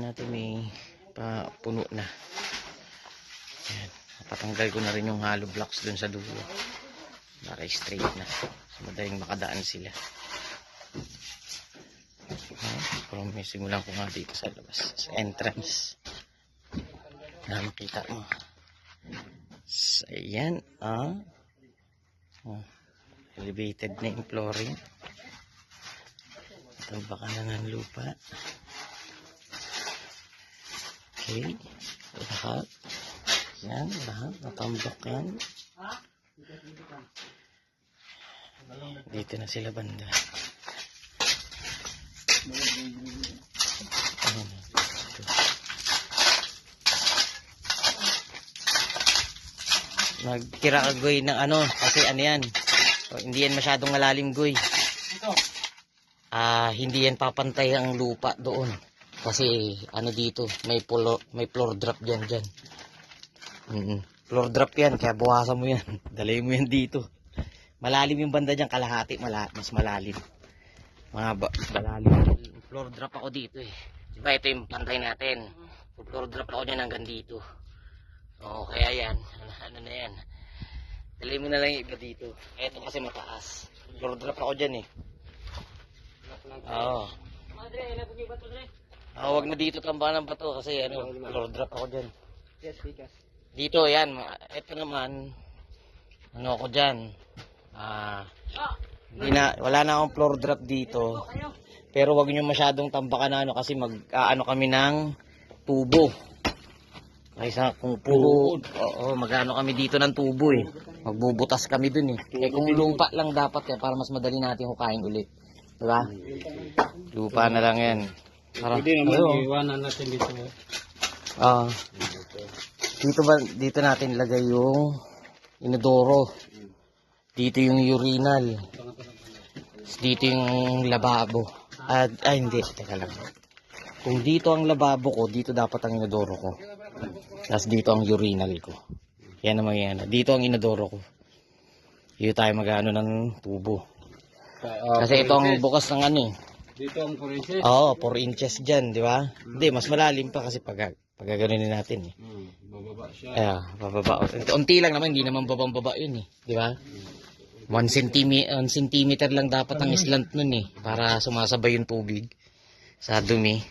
natin may puno na. Ayan. Patanggal ko na rin yung hollow blocks dun sa dulo. Para straight na. So, madaling makadaan sila. Promising mo lang ko nga dito sa labas. Sa entrance. Na makita mo. So, ayan. Elevated na yung flooring. Tambakan na ng lupa. Okay. Lahat. Yan. Lahat. Natambak yan. Dito na sila banda. Nagtira ka goy ng ano. Kasi ano yan. Hindi yan masyadong malalim goy. Hindi yan papantay ang lupa doon. Kasi ano dito, may floor drop dyan. Floor drop yan, kaya buwasan mo yan. Dalay mo yan dito. Malalim yung banda dyan, kalahati, mas malalim. Malalim. Floor drop ako dito eh. Diba ito yung pantay natin. Floor drop ako dyan hanggang dito. Oo, kaya yan. Ano na yan. Dalay mo na lang yung iba dito. Ito kasi mataas. Floor drop ako dyan eh. Oo. Wag na dito tambahan ng bato kasi ano, floor drop ako dyan. Dito yan, ito naman ano ako dyan. Wala na akong floor drop dito. Pero wag niyo masyadong tambakan na ano kasi mag-aano kami ng tubo. Kaysa kung puro mag-aano kami dito ng tubo eh. Magbubutas kami dun eh. Kung lupa lang dapat para mas madali natin hukain ulit. Diba? Lupa na lang yan. Pwede naman iwanan natin dito. Dito natin lagay yung inodoro. Dito yung urinal. Dito yung lababo. Hindi. Teka lang. Kung dito ang lababo ko, dito dapat ang inodoro ko. Tapos dito ang urinal ko. Yan naman yan. Dito ang inodoro ko. Dito tayo mag-ano ng tubo. Kasi ito ang bukas ng ano eh. Dito ang 4 inches? Oo, 4 inches dyan, di ba? Hindi, mas malalim pa kasi pag gaganunin natin eh. Bababa siya. Bababa. Unti lang naman, hindi naman babang-baba yun eh. Di ba? 1 centimeter lang dapat ang slant nun eh. Para sumasabay yung tubig sa dumi.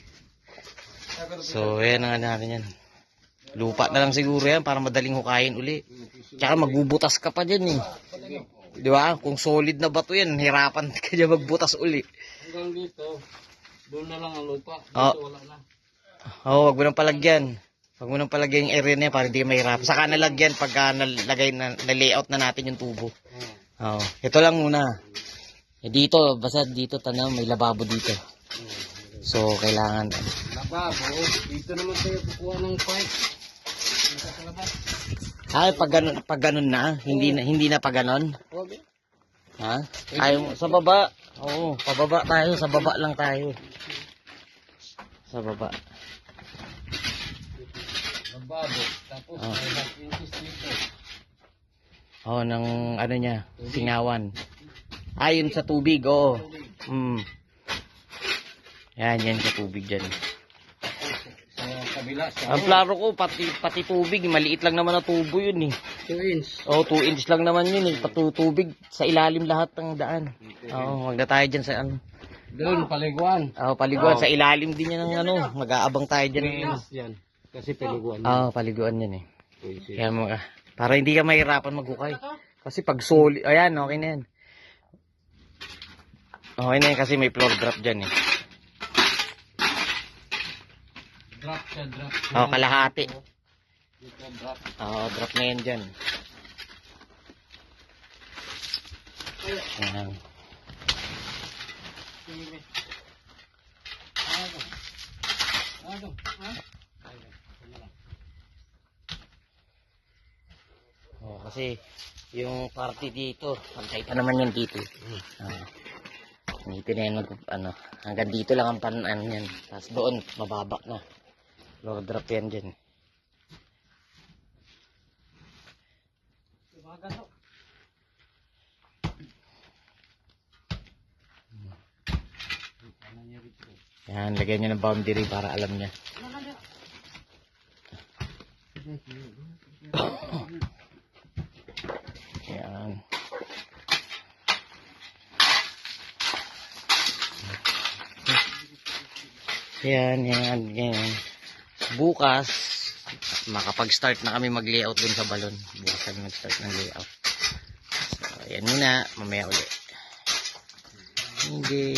So, yan ang natin yan. Lupa na lang siguro yan para madaling hukayin uli. Tsaka magbubutas ka pa dyan eh. Di ba? Kung solid na bato yan, hirapan ka dyan magbutas uli. Hanggang dito, doon na lang ang lupa. Dito wala na. Wag mo nang palagyan. Wag mo nang palagyan yung area na yan para hindi ka mahirapan. Saka nalagyan pagka na-layout na natin yung tubo. Ito lang muna. Dito, basta dito tanaw, may lababo dito. So, kailangan. Lababo? Dito naman tayo kukuha ng pipe. Dito sa labas. Pag ganun na, hindi na pag ganon. Ha? Sa baba. Oo, pababa tayo, sa baba lang tayo. Sa baba. Lababo, tapos may 1 inches dito. Ng ano niya, singawan. Yun sa tubig, oo. Yan sa tubig dyan. Ang plano ko, pati tubig, maliit lang naman na tubo yun eh. 2 inch. 2 inch lang naman yun eh. Pati tubig, sa ilalim lahat ng daan. Wag na tayo dyan sa ano. Doon, paliguan. Paliguan, sa ilalim din yan ng ano. Mag-aabang tayo dyan. Yan. Kasi paliguan. Paliguan yan eh. Kaya para hindi ka mahirapan maghukay. Kasi pag solid, ayan, okay na yan. Okay na yan kasi may floor drop dyan eh. Drop siya, drop. Kalahati. Dito, drop. Drop na yan dyan. Ayan. Kasi yung party dito, pantay pa naman yan dito. Dito na yan, hanggang dito lang ang panan yan. Tapos doon, mababa na. Floor drop yan dyan. Yan, lagyan nyo ng boundary para alam niya. Yan. Yan. Bukas, makapag-start na kami mag-layout dun sa balon. Bukas kami mag-start ng layout. So, yan muna. Mamaya ulit. Hindi.